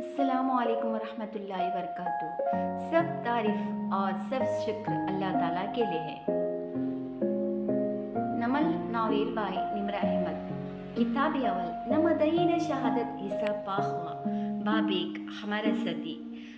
अस्सलामुअलैकुम वरहमतुल्लाहि वबरकातुहू। सब तारीफ और सब शुक्र अल्लाह ताला के लिए है। नमल नावेल बाई निमरा अहमद। किताब अवल नमदईन शहादत हिस्सा पाखवा बाब एक हमारा सदी।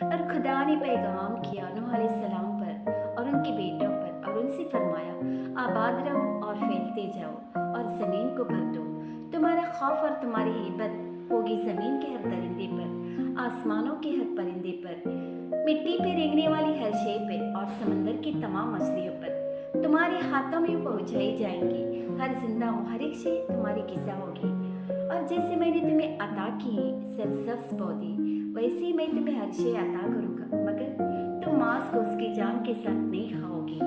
और खुदा ने पैगाम किया नूह अलैहिस्सलाम पर और उनके बेटों पर और उनसे फरमाया, आबाद रहो और फैलते जाओ और ज़मीन को भर दो। तुम्हारा खौफ और तुम्हारी हिब्बत होगी ज़मीन के हर दरिंदे पर, आसमानों के हर परिंदे पर, मिट्टी पे रेंगने वाली हर शे पे और समंदर की तमाम मछलियों पर। तुम्हारे हाथों में पहुंचाई जाएंगी, हर जिंदा मुहरिक से तुम्हारी गिज़ा होगी। और जैसे मैंने तुम्हें अता की सरसब्ज़ पौधे, वैसे ही मैं तुम्हें हर शे अता करूँगा, मगर तुम मांस को उसकी जान के साथ नहीं खाओगी।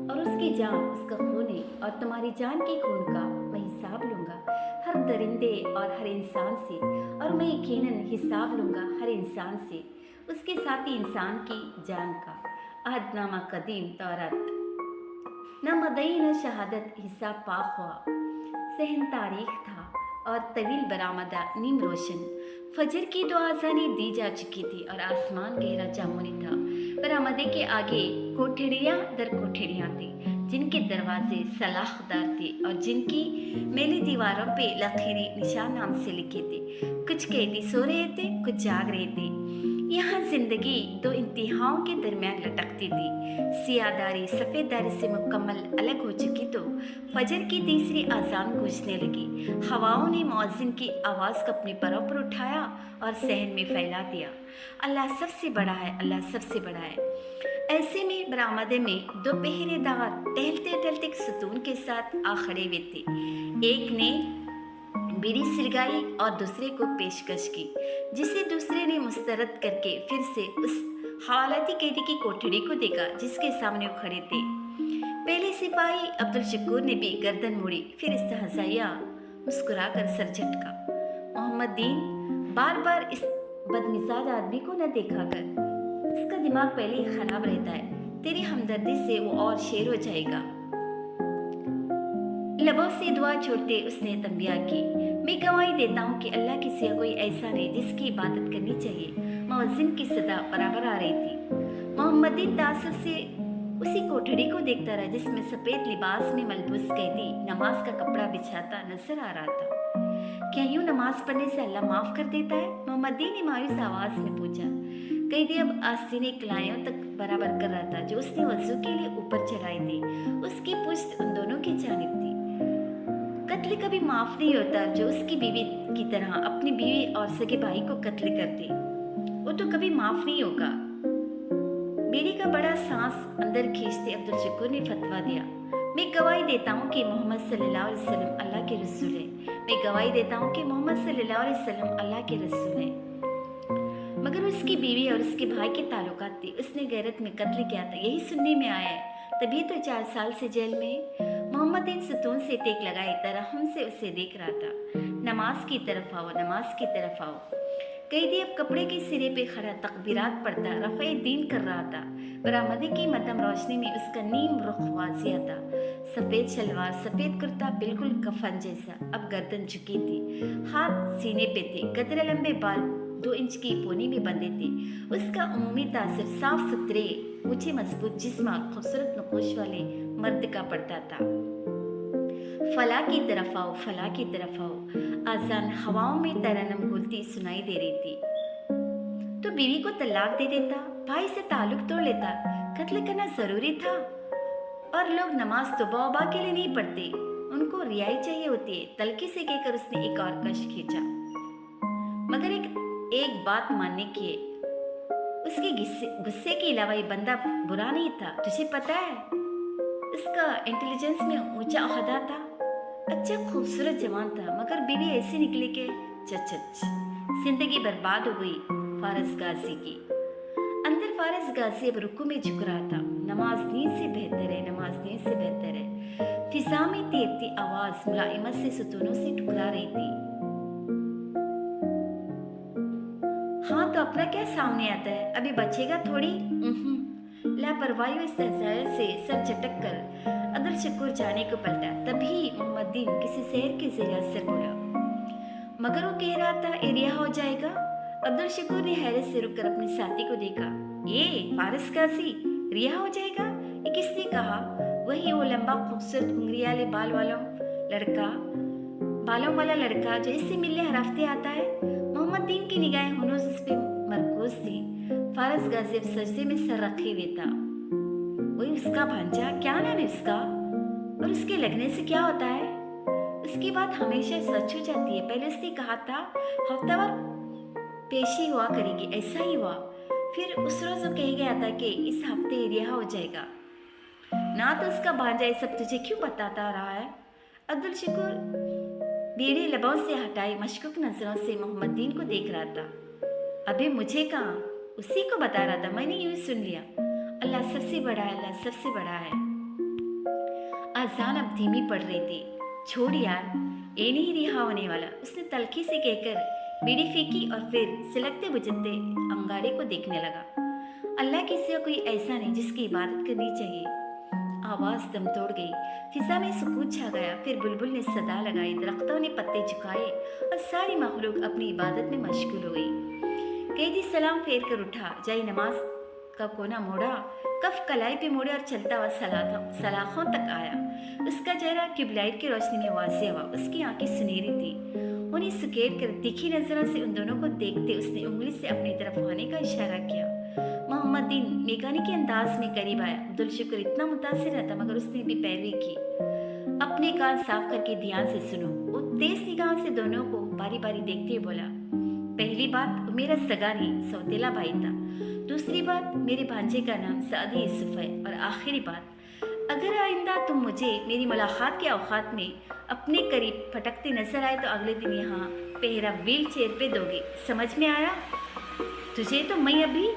और उसकी जान उसका खून है और तुम्हारी जान के खून का मैं हिसाब लूँगा हर दरिंदे और हर इंसान से, और मैं यकीनन हिसाब लूँगा हर इंसान से, उसके साथ ही इंसान की जान का। अहदनामा कदीम तौरात। न मदई न शहादत हिस्सा पाक हुआ, सहन तारीख था और तवील बरामदा नीम रोशन। फजर की दो आज़ानें दी जा चुकी थी और आसमान गहरा जामुनी था। बरामदे के आगे कोठड़ियाँ दर कोठड़ियाँ थी, जिनके दरवाजे सलाखदार थे और जिनकी मैली दीवारों पे लकीरें निशान नाम से लिखे थे। कुछ कैदी सो रहे थे, कुछ जाग रहे थे। यहाँ जिंदगी दो इंतहाओं के दरमियान लटकती थी। सियादारी सफ़ेदारी से मुकम्मल अलग हो चुकी तो फजर की तीसरी अजान गूंजने लगी। हवाओं ने मुअज्जिन की आवाज़ को अपने परों पर उठाया और सहन में फैला दिया। अल्लाह सबसे बड़ा है, अल्लाह सबसे बड़ा है। ऐसे में बरामदे में दो पहरेदार टहलते टहलते सुतून के साथ आ खड़े हुए थे। एक ने बीड़ी सिरगाई और दूसरे को पेशकश की, जिसे दूसरे ने मुस्तरद करके फिर से उस हवालाती कैदी की कोठड़ी को देखा जिसके सामने वो खड़े थे। पहले सिपाही अब्दुल शकूर ने भी गर्दन मोड़ी, फिर इस्तहज़ाया मुस्कुराकर सर झटका। मोहम्मद दीन बार बार इस बदमिजाज आदमी को न देखा कर, इसका दिमाग पहले ही खराब रहता है, तेरी हमदर्दी से वो और शेर हो जाएगा। लबों से दुआ छोड़ते उसने तंबिया की, मैं गवाही देता हूँ कि अल्लाह के सिवा कोई ऐसा नहीं जिसकी इबादत करनी चाहिए। मुअज्जिन की सदा बराबर आ रही थी। मोहम्मदीन तासुब से उसी कोठड़ी को देखता रहा जिसमें सफ़ेद लिबास में मलबूस कैदी नमाज का कपड़ा बिछाता नजर आ रहा था। क्या यूँ नमाज पढ़ने से अल्लाह माफ़ कर देता है? मोहम्मदीन ने मायूस आवाज़ में पूछा। कैदी अब आस्तीने कलाइयों तक बराबर कर रहा था जो उसने वजू के लिए ऊपर चढ़ाई थी। उसकी पुश्त उन दोनों की जानिब थी। कत्ल कभी माफ नहीं होता जो उसकी बीवी की तरह अपनी बीवी और सगे भाई को कत्ल करती, वो तो कभी माफ नहीं होगा। बीड़ी का बड़ा सांस अंदर खींचते अब्दुल शकूर ने फतवा दिया, मैं गवाही देता हूँ कि मोहम्मद सल्लल्लाहु अलैहि वसल्लम अल्लाह के रसूल है। मैं गवाही देता हूँ कि मोहम्मद सल्लल्लाहु अलैहि वसल्लम अल्लाह के रसूल है। मगर उसकी बीवी और उसके भाई के ताल्लुकात थे, उसने गैरत में कत्ल किया था, यही सुनने में आया है। तभी तो 4 साल से जेल में। मोहम्मद इन सुतून से टेक लगाए तरहम से उसे देख रहा था। नमाज की तरफ आओ, नमाज की तरफ आओ। कैदी अब कपड़े के सिरे पे खड़ा तकबीरात पढ़ता रफ़े दीन कर रहा था। बरामदे की मध्यम रोशनी में उसका नीम रुख वाजिया था। सफ़ेद शलवार, सफ़ेद कुर्ता, बिल्कुल कफन जैसा। अब गर्दन झुकी थी, हाथ सीने पे थे, गदरे लंबे बाल 2 इंच की पोनी में बंधे थे। उसका उमूमी तासर साफ सुथरे ऊंचे मजबूत जिस्म और खूबसूरत नकुश वाले मर्द का पड़ता था। फला की तरफ आओ, फला की तरफ आओ। आजान हवाओं में तरनम घुलती सुनाई दे रही थी। तो बीवी को तलाक दे देता, भाई से ताल्लुक तोड़ लेता, कत्ल करना जरूरी था। और लोग नमाज तो तौबा के लिए नहीं पढ़ते, उनको रियाई चाहिए होती है, तलखी से कहकर उसने एक और कश खींचा। मगर एक बात मानने की है, उसके गुस्से के अलावा ये बंदा बुरा नहीं था। तुझे पता है, उसका इंटेलिजेंस में ऊंचा ओहदा था, अच्छा खूबसूरत जवान था, मगर बीवी ऐसी निकली कि चच जिंदगी बर्बाद हो गई फारस गाजी की। अंदर फारस गाजी अब रुकू में झुक रहा था। नमाज नींद से बेहतर है, नमाज नींद से बेहतर है। फिजा में तैरती आवाज मुलाइमत से सुतूनों से टकरा रही थी। हाँ तो अपना क्या सामने आता है, अभी बचेगा थोड़ी। लापरवाही और इस्तेज़ाज़ से सर झटक कर अब्दुल शकूर जाने को पलटा। तभी मोहम्मद दीन किसी शहर के ज़रिए से बोला, मगर वो कह रहा था एरिया हो जाएगा। अब्दुल शकूर ने हैरत से रुककर अपने साथी को देखा। ये फारिस गाजी रिहा हो जाएगा? ये किसने कहा? वही वो लंबा खूबसूरत घुंघरियाले लड़का बालों वाला लड़का जो इससे मिलने हर हफ्ते आता है। मोहम्मद दीन की निगाहें हुनूस उस पे मरकूज थी। फारिस गाजी अब सजदे में सर रखे हुए था। वही उसका भांजा, क्या नाम है उसका? और उसके लगने से क्या होता है? उसकी बात हमेशा सच हो जाती है। पहले उसने कहा था हफ्तावार पेशी हुआ करेगी, ऐसा ही हुआ। फिर उस रोज वो कह गया था कि इस हफ्ते रिहा हो जाएगा। ना तो उसका भांजा ये सब तुझे क्यों बताता रहा है? अब्दुल शकूर बीड़ी लबों से हटाई मशकूक नजरों से मोहम्मद दीन को देख रहा था। अबे मुझे कहाँ, उसी को बता रहा था, मैंने यूं ही सुन लिया। अल्लाह सबसे बड़ा है, अल्लाह सबसे बड़ा है। आजान अब धीमी पड़ रही थी। छोड़ यार, ये नहीं रिहा होने वाला, उसने तलखी से कहकर बीड़ी फेंकी और फिर सिलकते बुझते अंगारे को देखने लगा। अल्लाह के सिवा कोई ऐसा नहीं जिसकी इबादत करनी चाहिए। आवाज दम तोड़ गई। फिजा में सुकून छा गया। फिर बुलबुल ने सदा लगाई, दरख्तों ने पत्ते झुकाए और सारी मखलूक अपनी इबादत में मशगूल हो गई। कैदी सलाम फेर कर उठा, जाई नमाज का कोना मोड़ा, कफ कलाई पे मोड़े और चलता हुआ सलाखों तक आया। उसका चेहरा ट्यूबलाइट की रोशनी में वाज़ेह हुआ। उसकी आंखें सुनहरी थी। उन्हें सुकेट कर तीखी नजरों से उन दोनों को देखते उसने उंगली से अपनी तरफ आने का इशारा किया। मोहम्मद दीन मेकानिकी अंदाज में करीब आया। अब्दुल शुक्र इतना मुतासिर न था मगर उसने भी पैरवी की। अपने कान साफ करके ध्यान से सुनो। वो तेज निगाह से दोनों को बारी बारी देखते हुए बोला, पहली बात वो मेरा सगा नहीं सौतेला भाई था। दूसरी बात मेरे भांजे का नाम सादी यूसुफ है। और आखिरी बात, अगर आइंदा तुम मुझे मेरी मुलाकात के औकात में अपने करीब फटकते नजर आए तो अगले दिन यहाँ पहरा व्हील चेयर पे दोगे। समझ में आया तुझे? तो मैं अभी।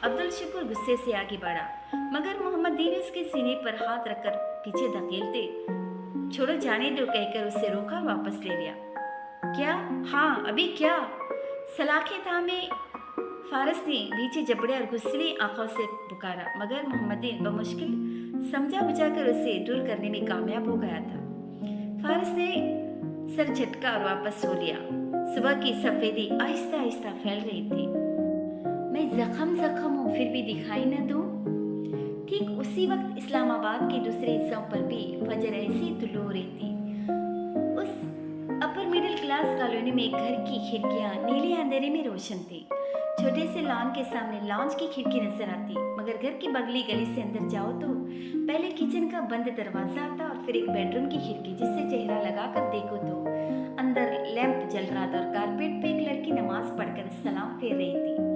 अब्दुल शुक्र गुस्से से आगे बढ़ा मगर मोहम्मद दीन उसके सीने पर हाथ रखकर पीछे धकेलते छोड़ो जाने दो कहकर उसे रोका और वापस ले लिया। क्या? हाँ अभी क्या? सलाखें थामे फारस ने नीचे जबड़े और गुस्सली आंखों से पुकारा मगर मोहम्मद दीन बमुश्किल समझा बुझाकर उसे दूर करने में कामयाब हो गया था। फारस ने सर झटका और वापस हो लिया। सुबह की सफेदी आहिस्ता आहिस्ता फैल रही थी। मैं जख्म हूँ फिर भी दिखाई न दूँ। ठीक उसी वक्त इस्लामाबाद के दूसरे हिस्सों पर भी फजर ऐसी तुलू हो रही थी। उस अपर मिडिल क्लास कॉलोनी में एक घर की खिड़कियां नीले अंधेरे में रोशन थी। छोटे से लॉन के सामने लॉन्च की खिड़की नजर आती मगर घर की बगली गली से अंदर जाओ तो पहले किचन का बंद दरवाजा आता और फिर एक बेडरूम की खिड़की जिससे चेहरा लगाकर देखो तो अंदर लैंप जल रहा था और कारपेट पे एक लड़की नमाज पढ़कर सलाम फेर रही थी।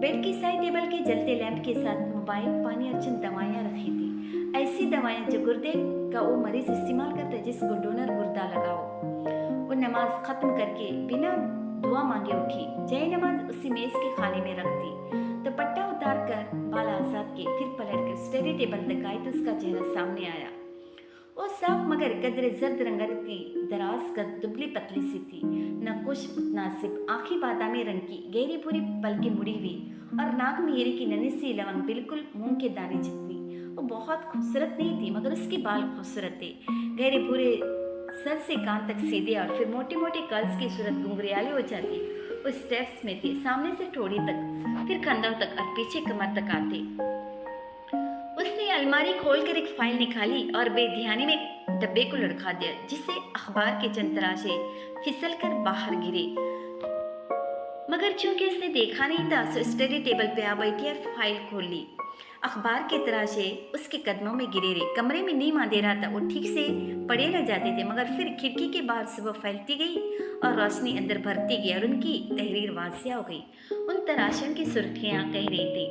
बेड की साइड टेबल के जलते लैंप के साथ मोबाइल, पानी और चंद दवाइयाँ रखी थी। ऐसी दवाइयाँ जो गुर्दे का वो मरीज इस्तेमाल करता है जिसको डोनर गुर्दा लगा हो। वो नमाज खत्म करके बिना दुआ मांगे उठी। जय नमाज उसी मेज के खाने में रख दी। दुपट्टा उतार कर बाल आजाद के फिर पलट कर स्टडी टेबल दिखाई तो उसका चेहरा सामने आया। वो साफ मगर कदरे जर्द रंगत की दराज कद दुबली पतली सी थी। नकुश मुतनासिब, आंखें बादामी रंग की, गहरी पूरी पलकें मुड़ी हुई और नाक में हीरे की नन्ही सी लवंग बिल्कुल मूंग के दाने जितनी। वो बहुत खूबसूरत नहीं थी मगर उसके बाल खूबसूरत थे। गहरे पूरे सर से कान तक सीधे और फिर मोटे मोटे कर्ल्स की सूरत घुंघरियाले हो जाती। वो स्टेप्स में थे, सामने से ठोड़ी तक, फिर कंधों तक और पीछे कमर तक आते। उसने अलमारी खोलकर एक फाइल निकाली और बेध्यानी में डब्बे को लुढ़का दिया जिससे अखबार के चंद तराशे फिसल कर बाहर गिरे। मगर चूंकि उसने देखा नहीं था तो स्टडी टेबल पे आ बैठी और फाइल खोल ली। अखबार के तराशे उसके कदमों में गिरे रहे। कमरे में नीम अंधेरा था, वो ठीक से पढ़े न जाते थे मगर फिर खिड़की के बाहर सुबह फैलती गई और रोशनी अंदर भरती गई और उनकी तहरीर वाजिया हो गई। उन तराशों की सुर्खियां कह रही थी,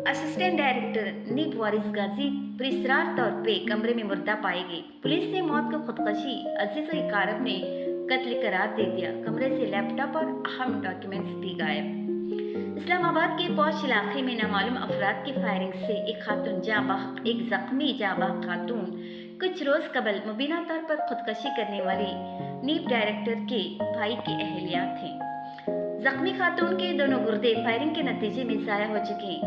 असिस्टेंट डायरेक्टर नीब वारिस गाजी पुरस्रार तौर पे कमरे में मुर्दा पाई गई। पुलिस ने मौत को खुदकशी अजीज इकारब ने कत्ल करार दे दिया। कमरे से लैपटॉप और अहम डॉक्यूमेंट्स भी गायब। इस्लामाबाद के पौष इलाके में नामालूम अफराद की फायरिंग से एक जख्मी जाबाह खातून कुछ रोज कबल मुबीना तौर पर खुदकशी करने वाली नीब डायरेक्टर के भाई की अहलिया थे। जख्मी खातून के दोनों गुर्दे फायरिंग के नतीजे में जाया हो चुके।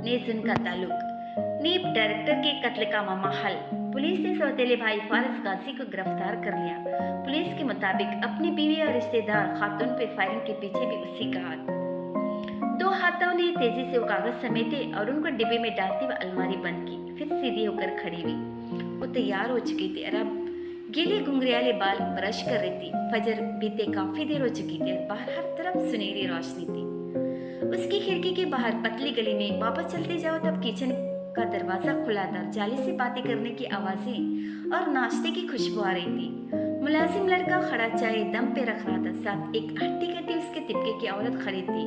नेज़ उनका ताल्लुक नीब डायरेक्टर के कत्ल का मामला हल। पुलिस ने सौतेले भाई फारिस गाजी को गिरफ्तार कर लिया। पुलिस के मुताबिक अपनी बीवी और रिश्तेदार खातून पे फायरिंग के पीछे भी उसी का हाथ। दो हाथों ने तेजी से वो कागज समेटे और उनको डिब्बे में डालते हुए अलमारी बंद की। फिर सीधी होकर खड़ी हुई। वो तैयार हो चुकी थी और अब गीले घुंघरियाले बाल ब्रश कर रही थी। फजर बीते काफी देर हो चुकी थी और बाहर हर तरफ सुनहरी रोशनी थी। उसकी खिड़की के बाहर पतली गली में वापस चलते जाओ तब किचन का दरवाजा खुला था। जाली से बातें करने की आवाजें और नाश्ते की खुशबू आ रही थी। मुलाजिम लड़का खड़ा चाय दम पे रख रहा था। साथ एक हट्टी कट्टी उसके तिबके की औरत खड़ी थी।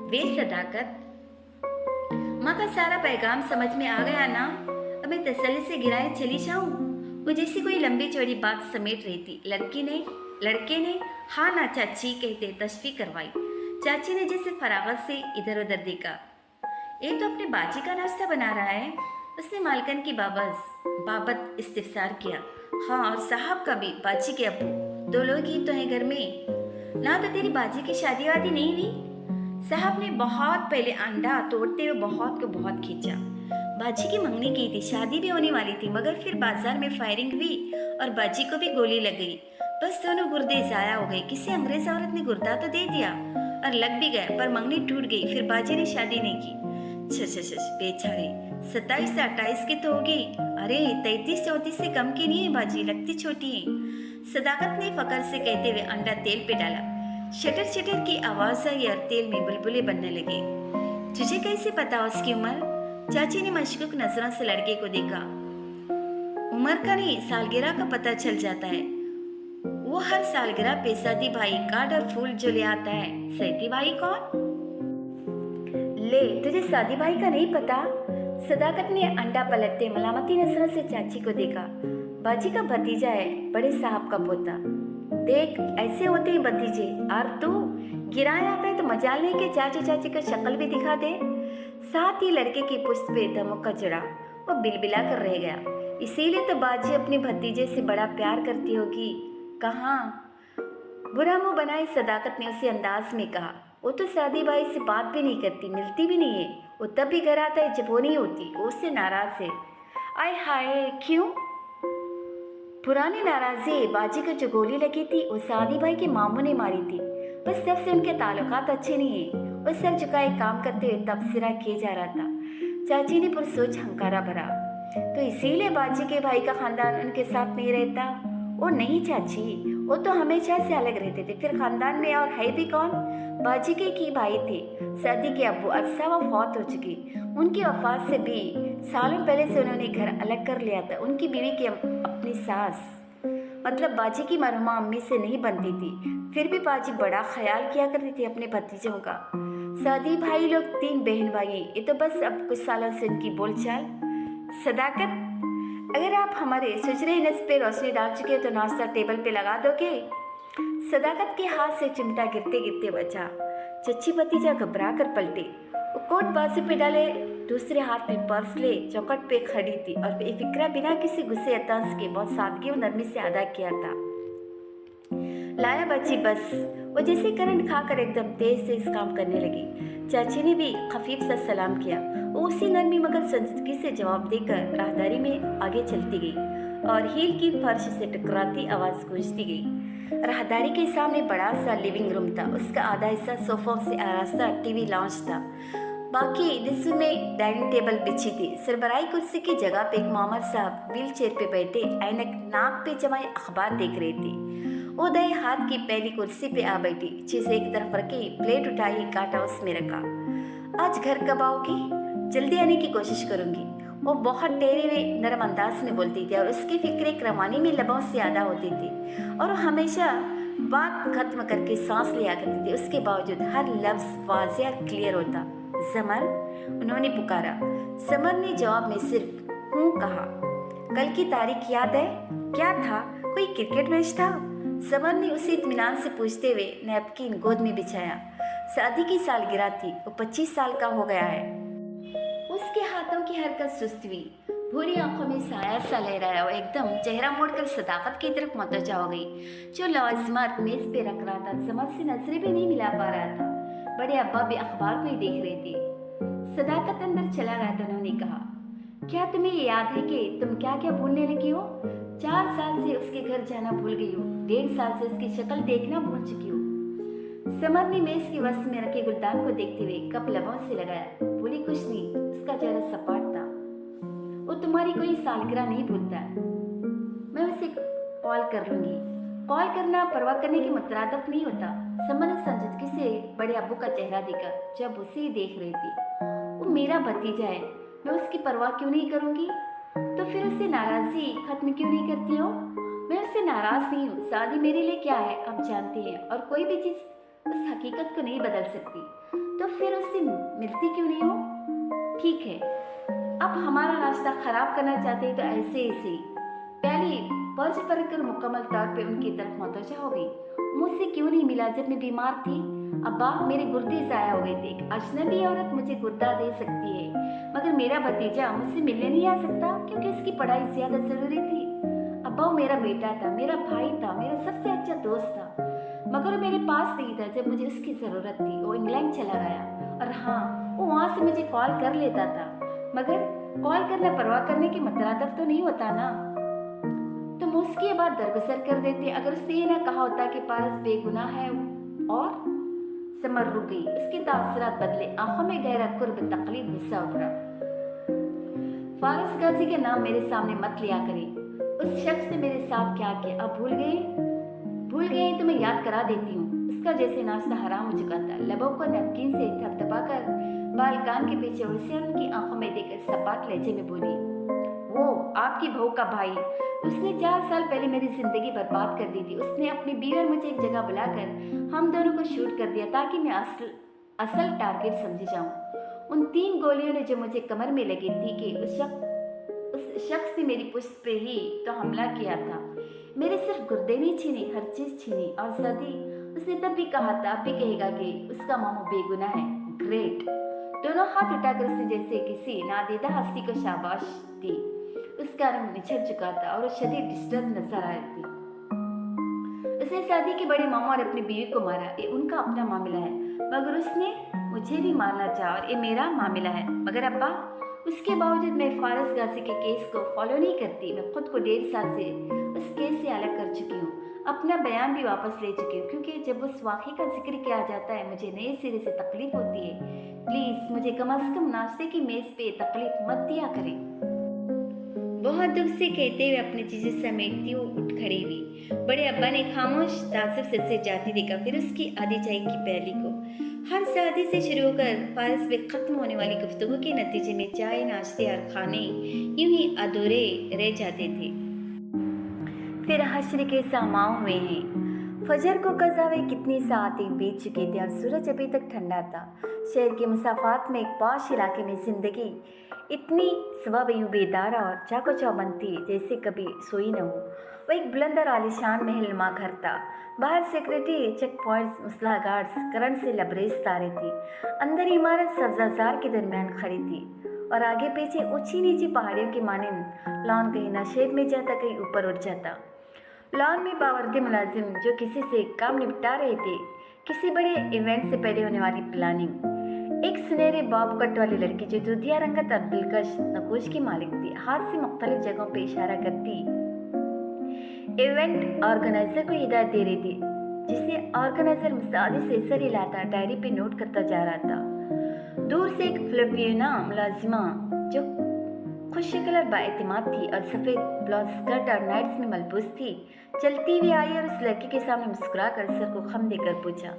वे सदाकत, माँ का सारा पैगाम समझ में आ गया ना? अब मैं तसल्ली से गिराए चली जाऊं? वो जैसी कोई लंबी चौड़ी बात समेट रही थी। लड़के ने हाँ ना चाची कहते तशफी करवाई। चाची ने जैसे फरागत से इधर उधर देखा। ये तो अपने बाजी का नाश्ता बना रहा है। उसने मालकन की बाबत इस्तिफसार किया। हाँ, और साहब का भी, बाजी के अब्बू। दो लोग ही तो हैं घर में। ना तो तेरी बाजी की शादी वादी नहीं हुई? साहब ने बहुत पहले अंडा तोड़ते हुए बहुत को बहुत खींचा। बाजी की मंगनी की थी, शादी भी होने वाली थी, मगर फिर बाजार में फायरिंग हुई और बाजी को भी गोली लग गई। बस दोनों गुर्दे जाया हो गए। किसी अंग्रेज औरत ने गुर्दा तो दे दिया और लग भी गया, पर मंगनी टूट गई। फिर बाजी ने शादी नहीं की। बेचारी, 27 से 28 की तो होगी। अरे 33-34 से कम की नहीं है बाजी, लगती छोटी है। सदाकत ने फकर से कहते हुए अंडा तेल पे डाला। शटर शटर की आवाज आई और तेल में बुलबुले बनने लगे। तुझे कैसे पता उसकी उम्र? चाची ने मशकूक नजरों से लड़के को देखा। उम्र का नहीं, सालगिरह का पता चल जाता है। वो हर सालगिरह पे सदी भाई कार्ड और फूल जो ले आता है। सदी भाई कौन? ले, तुझे सादी भाई का नहीं पता? सदाकत ने अंडा पलटते मलामती नजरों से चाची को देखा। बाजी का भतीजा है, बड़े साहब का पोता। देख, ऐसे होते हैं भतीजे। और तू गिराया आता है तो मजाल नहीं के चाची चाची का शक्ल भी दिखा दे। साथ ही लड़के की पुष्ट पे धमका चढ़ा। वो बिलबिला कर रह गया। इसीलिए तो बाजी अपने भतीजे से बड़ा प्यार करती होगी। कहाँ? बुरा मुंह बनाए सदाकत ने उसी अंदाज में कहा। वो तो सादी भाई से बात भी नहीं करती, मिलती भी नहीं है। वो तब भी घर आता है जब वो नहीं होती। वो उससे नाराज है। आय हाय, क्यों? पुरानी नाराजी। बाजी को जो गोली लगी थी वो सादी भाई के मामू ने मारी थी। बस तब से उनके ताल्लुकात अच्छे नहीं है। वो सर झुकाए काम करते हुए तबसरा किए जा रहा था। चाची ने पुरसोच हंकारा भरा। तो इसीलिए बाजी के भाई का खानदान उनके साथ नहीं रहता? ओ नहीं चाची, वो तो हमेशा से अलग रहते थे। फिर खानदान में और है भी कौन? बाजी के की भाई थे। सदी के अब्बू अरसा वो फौत हो चुकी। उनकी वफात से भी सालों पहले से उन्होंने घर अलग कर लिया था। उनकी बीवी की अपनी सास, मतलब बाजी की मरहुमा अम्मी से नहीं बनती थी। फिर भी बाजी बड़ा ख्याल किया करती थी अपने भतीजों का। सदी भाई लोग 3 बहन भाई। ये तो बस अब कुछ सालों से उनकी बोलचाल। सदाकत, अगर आप हमारे सुजरे नस पे रोशनी डाल चुके हो तो नाश्ता टेबल पे लगा दोगे? सदाकत के हाथ से चिमटा गिरते गिरते बचा। चच्ची भतीजा घबरा कर पलटे। वो कोट बाजू पे डाले, दूसरे हाथ में पर्स ले चौकट पे खड़ी थी और बेफिक्रा बिना किसी गुस्से या तंज के बहुत सादगी और नरमी से अदा किया था। लाया बच्ची, बस। वो जैसे करंट खाकर एकदम तेज से इस काम करने लगी। चाची ने भी खफीफ सा सलाम किया। वो उसी नरमी मगर संजीदगी से जवाब देकर राहदारी में आगे चलती गई और हील की फर्श से टकराती आवाज गूंजती गई। राहदारी के सामने बड़ा सा लिविंग रूम था। उसका आधा हिस्सा सोफों से आरास्ता टीवी लॉन्च था। बाकी निस्फ में डाइनिंग टेबल बिछी थी। सरबराही कुर्सी की जगह पे एक मामर साहब व्हील चेयर पे बैठे ऐनक नाक पे जमाए अखबार देख रहे थे। वो दाएं हाथ की पहली कुर्सी पे आ बैठी, चीज़ एक तरफ रखी, प्लेट उठाई, काटा उसमें रखा। आज घर कब आओगी? जल्दी आने की कोशिश करूंगी। वो बहुत टेढ़े हुए नरम अंदाज में बोलती थी और उसकी फिक्रे क्रमानी में लबों से ज्यादा होती थी और वो हमेशा बात खत्म करके सांस लिया करती थी। उसके बावजूद हर लफ्ज वाज़ेह और क्लियर होता। समर, उन्होंने पुकारा। समर ने जवाब में सिर्फ हूँ कहा। कल की तारीख याद है? क्या था? कोई क्रिकेट मैच था? समर ने उसे इत्मीनान से पूछते हुए नैपकिन गोद में बिछाया। शादी की सालगिरह थी। वो 25 साल का हो गया है। उसके हाथों की हरकत सुस्त हुई। भूरी आंखों में साया सा लहराया और एकदम चेहरा मोड़कर सदाकत की तरफ मतवजा हो गई, जो लवाजमात मेज पे रख रहा था। समर से नजरें भी नहीं मिला पा रहा था। बड़े अब्बा भी अखबार को ही देख रहे थे। सदाकत अंदर चला गया तो उन्होंने कहा, क्या तुम्हें याद है कि तुम क्या क्या भूलने लगी हो? 4 साल से उसके घर जाना भूल गई हो। 1.5 साल से उसकी शक्ल देखना भूल चुकी हो। समर ने मेज के वस्त में रखे गुलदान को देखते हुए कप लबों से लगाया। बोली, कुछ नहीं। उसका चेहरा सपाट था। वो तुम्हारी कोई सालगिरह नहीं भूलता। मैं उसे कॉल कर लूंगी। कॉल करना परवाह करने के मुतरादिफ नहीं होता। समर ने संजीदगी से बड़े अब्बू का चेहरा देखा जब उसे ही देख रही थी। वो मेरा भतीजा है, मैं उसकी परवाह क्यों नहीं करूंगी? तो फिर उससे नाराजगी खत्म क्यों नहीं करती हो? मैं उससे नाराज नहीं हूँ। शादी मेरे लिए क्या है आप जानते हैं, और कोई भी चीज उस हकीकत को नहीं बदल सकती। तो फिर उससे मिलती क्यों नहीं हो? ठीक है, अब हमारा रास्ता खराब करना चाहते हैं तो ऐसे ऐसे पहले पर्ज पर कर मुकम्मल तौर पे उनकी तरफ मुतवज्जा हो गई। मुझसे क्यों नहीं मिला जब मैं बीमार थी? अब्बा, मेरे गुर्दे ज़ाया हो गए थे। एक अजनबी औरत मुझे गुर्दा दे सकती है, मगर मेरा भतीजा मुझसे मिलने नहीं आ सकता क्योंकि उसकी पढ़ाई ज़्यादा ज़रूरी थी। अब्बा, वो मेरा बेटा था, मेरा भाई था, मेरा सबसे अच्छा दोस्त था, मगर वो मेरे पास नहीं था जब मुझे उसकी ज़रूरत थी। वो इंग्लैंड चला गया। और हाँ, वो वहाँ से मुझे कॉल कर लेता था, मगर कॉल करना परवाह करने के मुतरादिफ तो नहीं होता ना। तुम उसके बाद दरगुजर कर देते अगर उसने ये ना कहा होता कि पारस बेगुनाह है। और समर रुक गई। उसके तासुरात बदले, आंखों में गहरा कुर्ब, तकलीफ, गुस्सा उभरा। फारस गाजी के नाम मेरे सामने मत लिया करे। उस शख्स ने मेरे साथ क्या किया अब भूल गए? भूल गए तो मैं याद करा देती हूँ। उसका जैसे नाश्ता हराम हो चुका था। लबों को नमकीन से थपथपाकर बाल कान के पीछे उड़से उनकी आंखों में देकर सपाट लहजे में बोली, वो आपकी बहू का भाई, उसने 4 साल पहले मेरी जिंदगी बर्बाद कर दी थी। उसने अपनी बीवी और मुझे एक जगह बुलाकर हम दोनों को शूट कर दिया ताकि मैं असल टारगेट समझी जाऊं। उन 3 गोलियों ने जो मुझे कमर में लगी थी कि उस शख्स ने मेरी पुष्ट पे ही तो हमला किया था। मेरे सिर्फ गुर्दे नहीं छीने, हर चीज छीनी। और सदी उसने तब भी कहा था, अब भी कहेगा कि उसका मामू बेगुनाह है। ग्रेट। दोनों हाथ उठाकर उसने जैसे किसी नादीदा हस्ती को शाबाश दी। उसका रंग निछड़ चुका था और वो शदीद डिस्टर्ब नजर आ रही थी। उसने शादी के बड़े मामा और अपनी बीवी को मारा, ये उनका अपना मामला है, मगर उसने मुझे भी मारना चाहा और ये मेरा मामला है। मगर अब्बा, उसके बावजूद मैं फारस गाजी के केस को फॉलो नहीं करती। मैं खुद को 1.5 साल से उस केस से अलग कर चुकी हूँ। अपना बयान भी वापस ले चुकी हूँ, क्योंकि जब उस वाक़े का जिक्र किया जाता है मुझे नए सिरे से तकलीफ होती है। प्लीज़ मुझे कम से कम नाश्ते की मेज़ पे तकलीफ मत दिया करें। बहुत दुख से कहते हुए अपनी चीजें समेटती वो उठ खड़ी हुई। बड़े अब्बा ने खामोश तासुब से उसे जाती देखा, फिर उसकी आधी चाय की प्याली को। हर शादी से शुरू होकर फारस में खत्म होने वाली गुफ्तगू के नतीजे में चाय, नाश्ते और खाने यूं ही अधूरे रह जाते थे। फिर हश्र के सामाव हुए हैं। फजर को कज़ा हुए कितनी सातें बीत चुकी थी और सूरज अभी तक ठंडा था। शहर के मुसाफात में एक पॉश इलाके में जिंदगी इतनी सुबह यूं बेदार और चाको चौबंद थी जैसे कभी सोई न हो। वो एक बुलंद और आलिशान महलनुमा घर था। बाहर सिक्योरिटी चेक पॉइंट्स, मुसल्ह गार्ड्स करंट से लबरेज तारे थी। अंदर इमारत सब्जाजार के दरमियान खड़ी थी और आगे पीछे ऊंची नीची पहाड़ियों के मानंद लॉन कहीं नशेब में जाता, कहीं ऊपर उठ जाता। लॉन में बावर्दी मुलाजिम जो किसी से काम निपटा रहे थे, किसी बड़े इवेंट से पहले होने वाली प्लानिंग। एक सुनहरे बॉब कट वाली लड़की जो दूधिया रंगत और दिलकश नकोश की मालिक थी, हाथ से मुख्तलिफ जगहों पे इशारा करती इवेंट ऑर्गेनाइजर को हिदायत दे रही थी, जिसे ऑर्गेनाइजर मुसादी से सर हिलाता डायरी पे नोट करता जा रहा था। दूर से एक फिलिपिना मुलाजिमा जो खुशशक्ल और बाएतिमाद थी और सफ़ेद ब्लाउज स्कर्ट और नाइट्स में मलबूस थी, चलती हुई आई और उस लड़की के सामने मुस्कुरा कर सर को खम देकर पूछा,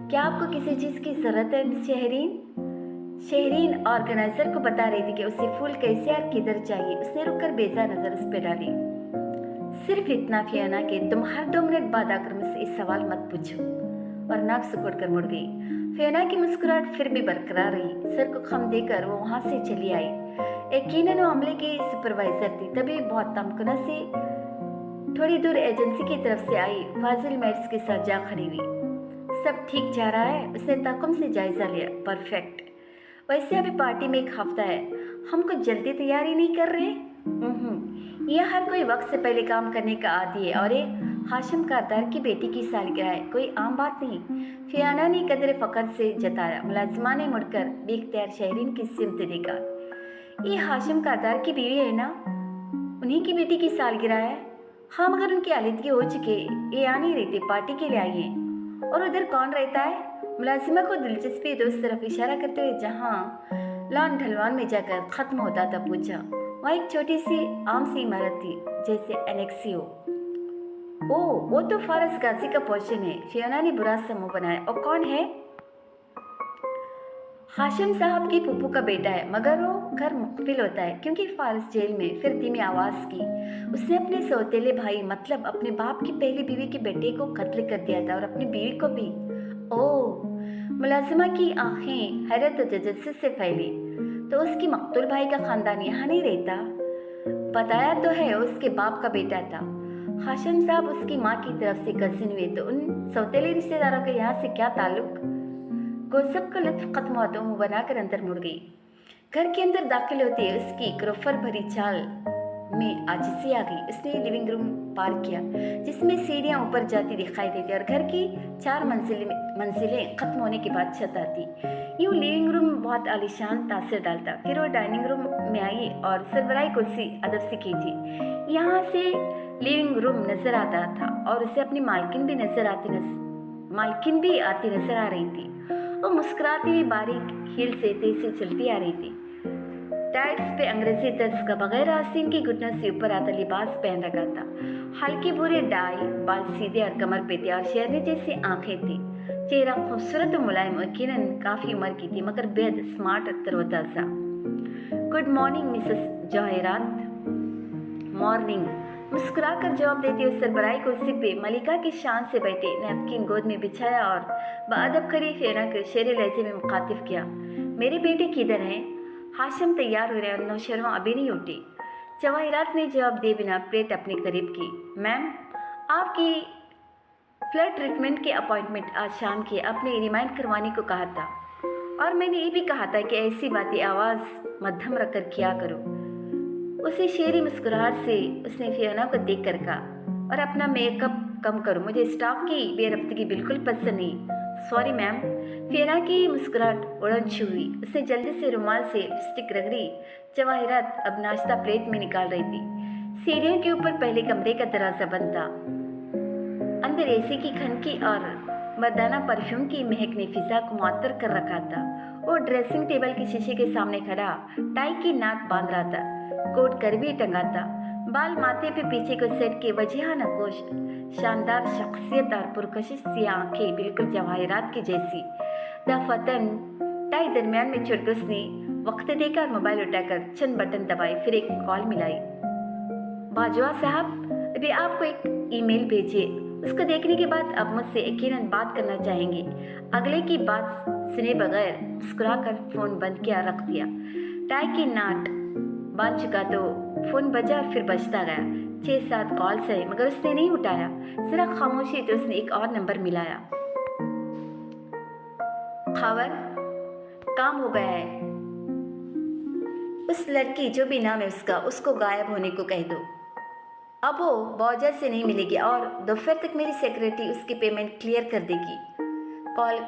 क्या आपको किसी चीज़ की ज़रूरत है मिस शहरीन? शहरीन ऑर्गेनाइजर को बता रही थी कि उसे फूल कैसे और किधर चाहिए। उसने रुककर बेजा नज़र उस पर डाली। सिर्फ इतना फियोना कि तुम हर 2 मिनट बाद आकर मुझसे इस सवाल मत पूछो, और नाक सिकुड़ कर मुड़ गई। फियोना की मुस्कुराहट फिर भी बरकरार रही। सर को खम देकर वो वहाँ से चली आई। यकीनन वो अमले की सुपरवाइजर थी। तभी बहुत तमकना से थोड़ी दूर एजेंसी की तरफ से आई फाजिल मेट्स के साथ जा खड़ी हुई। सब ठीक जा रहा है? उसने ताकुम से जायजा लिया। परफेक्ट। वैसे अभी पार्टी में 1 हफ्ता है, हम कुछ जल्दी तैयारी नहीं कर रहे? यह हर कोई वक्त से पहले काम करने का आदी है, और ये हाशिम कारदार की बेटी की सालगिरह है, कोई आम बात नहीं। फियाना ने कदर फ़ख्र से जताया। मुलाजिमा ने मुड़कर बेख्तियार शहरीन की सिमत देखा। ये हाशिम कारदार की बीवी है ना? उन्हीं की बेटी की सालगिरह है। हाँ, मगर उनकी आलिदगी हो चुकी है, ये आ नहीं रही थी, पार्टी के लिए आई हैं। और उधर कौन रहता है? मुलाजिमा को दिलचस्पी दोस्त तरफ इशारा करते हुए जहाँ लॉन ढलवान में जाकर खत्म होता था पूछा। वहाँ एक छोटी सी आम सी इमारत थी, जैसे एनेक्सियो। ओह, वो तो फारस गाजी का पोर्शन है। फियोना ने बुरा सा मुंह बनाया। और कौन है? हाशिम साहब की पुप्पू का बेटा है, मगर वो घर मुख्तलिफ होता है क्योंकि फारस जेल में। फिर धीमी आवाज़ की, उसने अपने सौतेले भाई मतलब अपने बाप की पहली बीवी के बेटे को कत्ल कर दिया था और अपनी बीवी को भी। ओह, मुलाजिमा की आंखें हैरत और तजस्सुस से फैली। तो उसकी मकतूल भाई का खानदान यहाँ नहीं रहता? बताया तो है, उसके बाप का बेटा था। हाशिम साहब उसकी माँ की तरफ से कजिन हुए, तो उन सौतेले रिश्तेदारों के यहाँ से क्या ताल्लुक? गोसब का लुत्फ खत्म हुआ तो मुंह बनाकर अंदर मुड़ गई। घर के अंदर दाखिल होते उसकी क्रोफर भरी चाल में आजिज़ी आ गई। उसने लिविंग रूम पार किया, जिसमें सीढ़ियाँ ऊपर जाती दिखाई देती और घर की 4 मंजिलें खत्म होने के बाद छत आती। यूँ लिविंग रूम बहुत आलीशान तासर डालता। फिर वो डाइनिंग रूम में आई और सरबराही कुर्सी अदब से खींची। यहाँ से लिविंग रूम नजर आता था और उसे अपनी मालकिन भी आती नजर आ रही थी। वो मुस्कुराती हुई बारीक हील से तेज से चलती आ रही थी। टाइट्स पे अंग्रेजी तर्ज का बगैर आस्तीन की घुटनों से ऊपर आता लिबास पहन रखा था। हल्के भूरे डाई बाल सीधे और कमर पे थे और शेरनी जैसी आंखें थी। चेहरा खूबसूरत और मुलायम, यकीनन काफी उम्र की थी, मगर बेहद स्मार्ट और तरोताजा। Good morning missus Jawahirat. Morning, मुस्कुराकर जवाब देती हुए सरबराही कुर्सी पे मलिका की शान से बैठे नैपकिन गोद में बिछाया और बाअदब खड़ी फियोना के शेरे लहजे में मुखातिब किया। मेरे बेटे किधर हैं? हाशिम तैयार हो रहे और नौशरमा अभी नहीं उठी। जवाहिरात ने जवाब दिए बिना प्लेट अपने करीब की। मैम, आपकी फ्लड ट्रीटमेंट के अपॉइंटमेंट आज शाम की आपने रिमाइंड करवाने को कहा था, और मैंने ये भी कहा था कि ऐसी बातें आवाज़ मध्यम रखकर किया करो। उसी शेरी मुस्कुराहट से उसने फियोना को देख कर कहा, और अपना मेकअप कम करो, मुझे स्टाफ की बेरब्तगी बिल्कुल पसंद नहीं। Sorry ma'am. फियोना की मुस्कुराहट उड़न छू हुई। उसने जल्दी से रुमाल से लिपस्टिक रगड़ी। जवाहिरात अब नाश्ता प्लेट में निकाल रही थी। सीढ़ियों के ऊपर पहले कमरे का दरवाजा बंद था। अंदर एसी की खनकी और मर्दाना परफ्यूम की महक ने फिजा को मुअत्तर कर रखा था। वो ड्रेसिंग टेबल के शीशे के सामने खड़ा टाई की नाक बांध रहा था। कोट कर भी टंगा था। बाल माथे पे पीछे को सेट के वजह नकोश, शानदार शख्सियत और पुरकशिश सी आंखें बिल्कुल जवाहिरात की जैसी। दफतन टाई दरमियान में छोड़कर उसने वक्त देकर मोबाइल उठाकर चंद बटन दबाए, फिर एक कॉल मिलाई। बाजवा साहब, अभी आपको एक ईमेल भेजिए, उसको देखने के बाद आप मुझसे यकीनन बात करना चाहेंगे। अगले की बात सुने बगैर मुस्कुराकर फोन बंद किया रख दिया। टाई की नाट बांध चुका तो फोन बजा और फिर बजता गया। 6-7 कॉल्स है, मगर उसने नहीं उठाया। जरा खामोशी तो उसने एक और नंबर मिलाया। खबर, काम हो गया है। उस लड़की जो भी नाम है उसका, उसको गायब होने को कह दो। अब वो बौजा से नहीं मिलेगी और दोपहर तक मेरी सेक्रेटरी उसकी पेमेंट क्लियर कर देगी। कॉल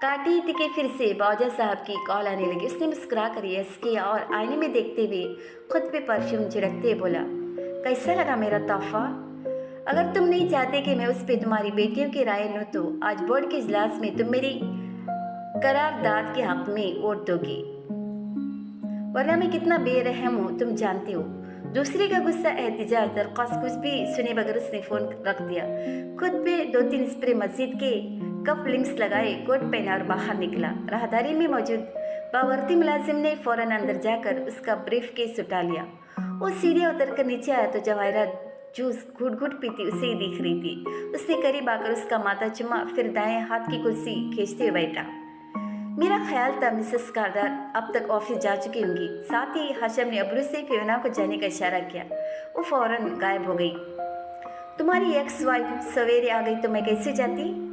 काटी थी कि फिर से बौजा साहब की कॉल आने लगी। उसने मुस्कुरा कर यस किया और आईने में देखते हुए खुद पे परफ्यूम छिड़कते बोला, कैसा लगा मेरा तोहफा? अगर तुम नहीं चाहते कि मैं उस पर तुम्हारी बेटियों की राय लूँ तो आज बोर्ड के इजलास में तुम मेरी करारदाद के हक में वोट दोगी, वरना मैं कितना बेरहम हूँ तुम जानते हो। दूसरे का गुस्सा, एहतिजाज, दरख्वास्त कुछ भी सुने बगैर उसने फ़ोन रख दिया। खुद पे 2-3 स्प्रे मस्जिद के कफ लिंक्स लगाए, कोट पहना और बाहर निकला। राहदारी में मौजूद बावर्ती मुलाजिम ने फ़ौरन अंदर जाकर उसका ब्रीफ केस उठा लिया। वो सीढ़ियाँ उतर कर नीचे आया तो जवाहिरात जूस घुट घुट पीती उसे ही दिख रही थी। उसने करीब आकर उसका माथा चुमा, फिर दाएं हाथ की कुर्सी खींचते हुए बैठा। मेरा ख्याल था मिसेस कारदार अब तक ऑफिस जा चुकी होंगी। साथ ही हाशिम ने अबरू से फियोना को जाने का इशारा किया। वो फौरन गायब हो गई। तुम्हारी एक्स वाइफ सवेरे आ गई तो मैं कैसे जाती?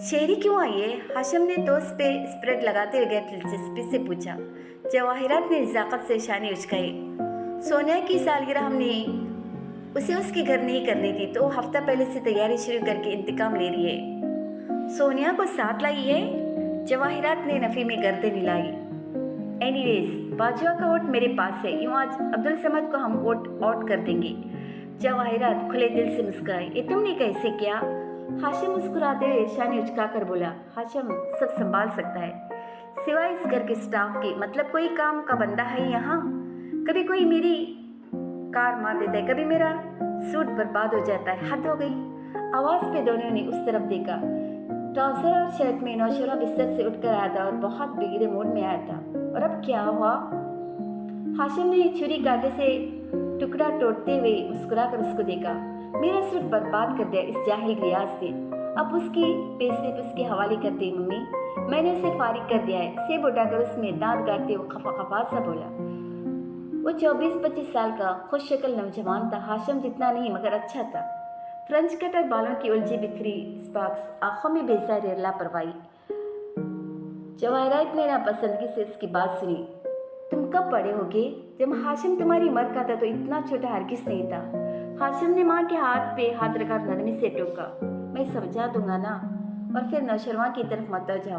शेरी क्यों आई है? हाशिम ने टोस्ट पे स्प्रेड लगाते हुए गैर दिलचस्पी से पूछा। जवाहिरात ने नज़ाकत से शाने उचकाई। सोनिया की सालगिरह हमने उसे उसके घर नहीं करनी थी, तो हफ्ता पहले से तैयारी शुरू करके इंतकाम ले रही है। सोनिया को साथ लाई है? जवाहिरात ने नफ़ी में गर्दन हिलाई। एनीवेज, बाजुआ का वोट मेरे पास है। यूँ आज अब्दुल समद को हम वोट आउट कर देंगे। जवाहिरात खुले दिल से मुस्कुराई। ये तुमने कैसे किया? हाशिम मुस्कुराते हुए शानी उचकाकर बोला, हाशिम सब संभाल सकता है, सिवाय इस घर के स्टाफ के। मतलब कोई काम का बंदा है यहाँ? कभी कोई मेरी कार मार देता है, कभी मेरा सूट बर्बाद हो जाता है। हद हो गई। आवाज पे दोनों ने उस तरफ देखा। ट्राउजर और शर्ट में नौशरा बिस्तर से उठकर आया था और बहुत बिगड़े मूड में आया था। और अब क्या हुआ? हाशिम ने छुरी कांटे से टुकड़ा तोड़ते हुए मुस्कुराकर उसको देखा। मेरा सूट बर्बाद कर दिया इस जाहिल रियाज से। अब उसकी पैसे उसके हवाले कर दी मम्मी। मैंने उसे फारिग कर दिया है। सेब उठाकर उसमें दांत गाड़ते हुए खफा खफा सा बोला। वो 24-25 साल का खुश शक्ल नौजवान था। हाशिम जितना नहीं मगर अच्छा था। फ्रेंच कट और बालों की उलझी बिखरी स्पार्क्स, आंखों में बेसारी लापरवाही। जवाहिरा इतने नापसंदगी से उसकी बात सुनी। तुम कब बड़े होगे? जब हाशिम तुम्हारी उम्र का था तो इतना छोटा हरगिज नहीं था। हाशिम ने माँ के हाथ पे हाथ रखा नरमी से टोका। मैं समझा दूंगा ना। और फिर नौशरवा की तरफ मतवजा।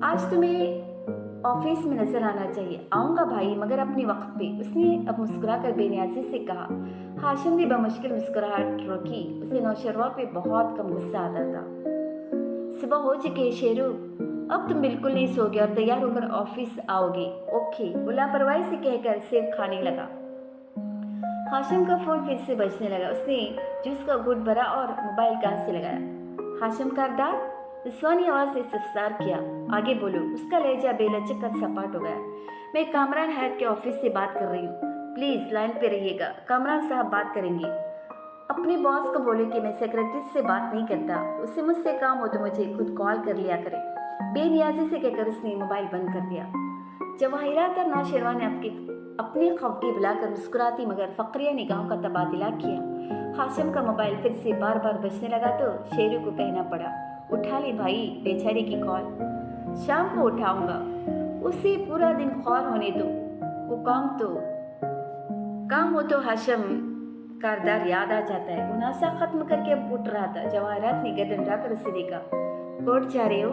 आज तुम्हें ऑफिस में नजर आना चाहिए। आऊंगा भाई, मगर अपने वक्त पे, उसने अब मुस्कुराकर बेनियाजी से कहा। हाशिम ने बमुश्किल मुस्कुराहट रोकी। उसे नौशरवा पे बहुत कम गुस्सा आता था। सुबह हो चुकी, शेरू, अब तुम बिल्कुल नहीं सोगे और तैयार होकर ऑफिस आओगे। ओके, वो लापरवाही से कहकर सेब खाने लगा। हाशिम का फोन फिर से बजने लगा। उसने जूस का घूंट भरा और मोबाइल कान से लगाया। हाशिम कारदार, रिस्वानी आवाज से इस्तफसार किया। आगे बोलो। उसका लहजा बेलचक कर सपाट हो गया। मैं कामरान हयात के ऑफिस से बात कर रही हूँ। प्लीज लाइन पे रहिएगा, कामरान साहब बात करेंगे। अपने बॉस को बोले कि मैं सेक्रेटरी से बात नहीं करता, उसे मुझसे काम हो तो मुझे खुद कॉल कर लिया करे। बेनियाजी से कहकर उसने मोबाइल बंद कर दिया। जवाहिरात और नौशेरवा ने अपनी खफगी बुलाकर मुस्कुराती मगर फक्रिया निगाहों का तबादला किया। हाशिम का मोबाइल फिर से बार बार बजने लगा तो शेरू को कहना पड़ा, उठा ले भाई बेचारे की कॉल। शाम को उठाऊंगा, उसे पूरा दिन ख्वार होने दो। वो काम हो तो हाशिम कारदार याद आ जाता है। मुनासा खत्म करके अब उठ रहा था। जवाहरात ने गर्दन उठाकर उसे देखा। कोर्ट जा रहे हो?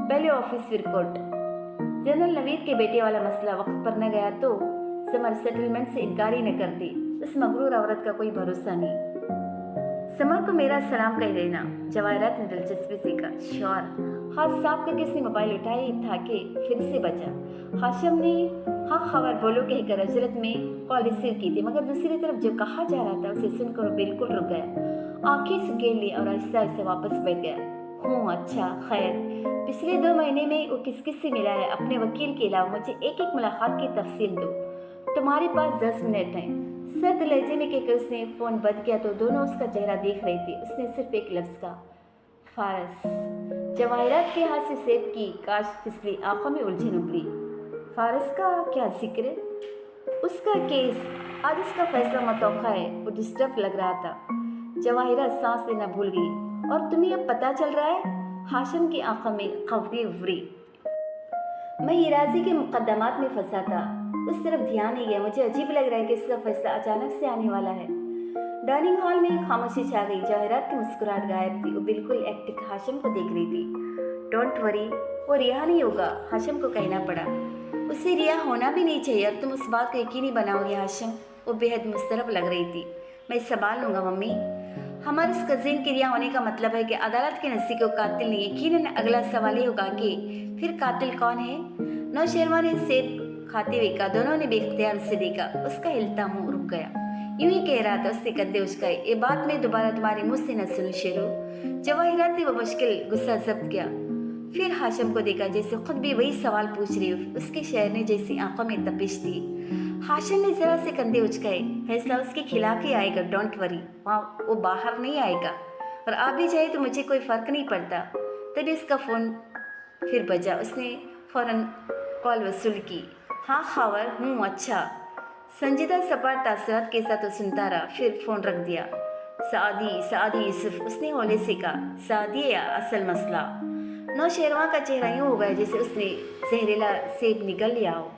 पहले ऑफिस फिर कोर्ट। जनरल नवीद के बेटे वाला मसला वक्त पर न गया तो समर सेटलमेंट से इनकार ही न करती। उस मगरूर औरत का कोई भरोसा नहीं। समर को मेरा सलाम कह देना, जवाहरात ने दिलचस्पी से कहा। श्योर। हाथ साफ करके उसने मोबाइल उठाया था कि फिर से बचा। हाशिम ने हाँ खबर बोलो कहकर हजरत में कॉल रिसीव की थी, मगर दूसरी तरफ जो कहा जा रहा था उसे सुनकर वो बिल्कुल रुक गया। आंखें सुकेल ली और आहिस्ता आहिस्ता वापस बैठ गया। हूँ, अच्छा, खैर, पिछले 2 महीने में वो किस किस से मिला है? अपने वकील के अलावा मुझे एक एक मुलाकात की तफसील दो। तुम्हारे पास 10 मिनट हैं। सर्द लहजे में कहकर उसने फ़ोन बंद किया तो दोनों उसका चेहरा देख रहे थे। उसने सिर्फ एक लफ्ज़ कहा, फारस। जवाहिरात के हाथ से सेब की काश फिसली, आंखों में उलझन उभरी। फारस का क्या जिक्र? उसका केस, आज उसका फैसला मतौक़ा है। वो डिस्टर्ब लग रहा था। जवाहिरात सांस लेना भूल गई। और तुम्हें अब पता चल रहा है? हाशिम की आंखों में खफगी उभरी। मैं हिराजी के मुकदमात में फंसा था, उस तरफ ध्यान नहीं गया। मुझे अजीब लग रहा है कि इसका फैसला अचानक से आने वाला है। डाइनिंग हॉल में खामोशी छा गई। जवाहिरात की मुस्कुराहट गायब थी। वो बिल्कुल एक्टिव हाशिम को देख रही थी। डोंट वरी, वो रिहा नहीं होगा, हाशिम को कहना पड़ा। उसे रिहा होना भी नहीं चाहिए और तुम उस बात को यकीनी बनाओगे हाशिम? वो बेहद मुस्तरब लग रही थी। मैं संभाल लूँगा मम्मी। हमारे इस कज़िन के रिहा होने का मतलब है कि अदालत के नज़दीक वो कातिल नहीं। यकीनन अगला सवाल ये होगा कि फिर कातिल कौन है? नौशेरवा ने सेब खाते हुए कहा। दोनों ने बेख्तियार उसे देखा। उसका हिलता मुंह रुक गया। यूं ही कह रहा था, उससे कंधे उचकाए। ये बात मैं दोबारा तुम्हारे मुंह से न सुनूं शेरू। जवाहिरात ने वो मुश्किल गुस्सा जब्त किया। फिर हाशिम को देखा जैसे खुद भी वही सवाल पूछ रही हो। उसके शहरने जैसी आंखों में तपिश थी। हाशिम ने जरा से कंधे उचकाए। फैसला उसके खिलाफ ही आएगा, डोंट वरी। वहाँ वो बाहर नहीं आएगा और आ भी जाए तो मुझे कोई फ़र्क नहीं पड़ता। तभी उसका फ़ोन फिर बजा। उसने फ़ौरन कॉल वसूल की। हाँ खबर हूँ, अच्छा। संजीदा सपाट तासरात के साथ वो सुनता रहा, फिर फ़ोन रख दिया। सादी यूसुफ, उसने हौले से कहा। सादी या असल मसला? नौशेरवा का चेहरा यूँ हो गया जैसे उसने जहरीला सेब निगल लिया हो।